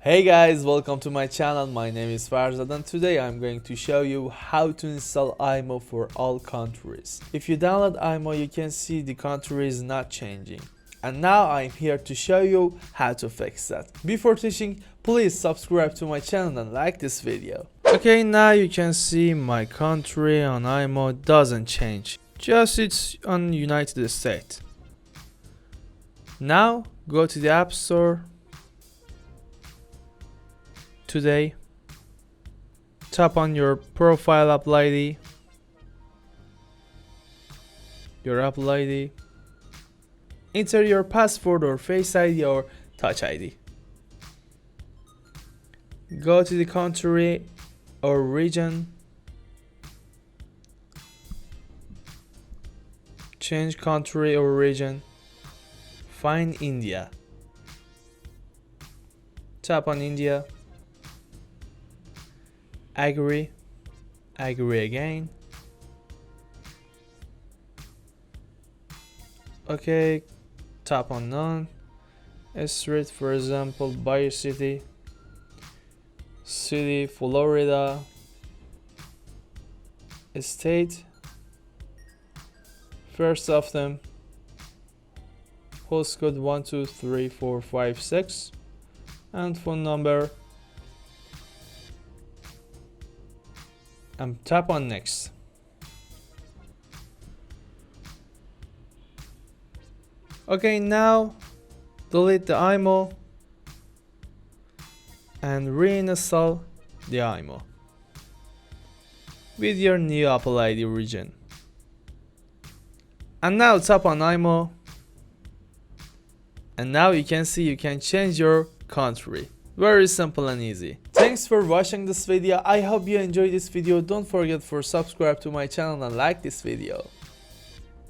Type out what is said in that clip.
Hey guys, welcome to my channel. My name is Farzad and today I'm going to show you how to install IMO for all countries. If you download IMO, you can see the country is not changing. And now I'm here to show you how to fix that. Before teaching, please subscribe to my channel and like this video. Okay, now you can see my country on IMO doesn't change. Just it's on United States. Now go to the App Store. Today, tap on your profile Apple ID, enter your password or Face ID or Touch ID. Go to the country or region, change country or region, find India, tap on India. Agree again. Okay, tap on none. Street, for example, Bayer City, Florida, state, first of them, postcode 123456, and phone number. And tap on next. Okay, now delete the IMO and reinstall the IMO with your new Apple ID region. And now tap on IMO, and now you can see you can change your country. Very simple and easy. Thanks for watching this video. I hope you enjoyed this video. Don't forget to subscribe to my channel and like this video.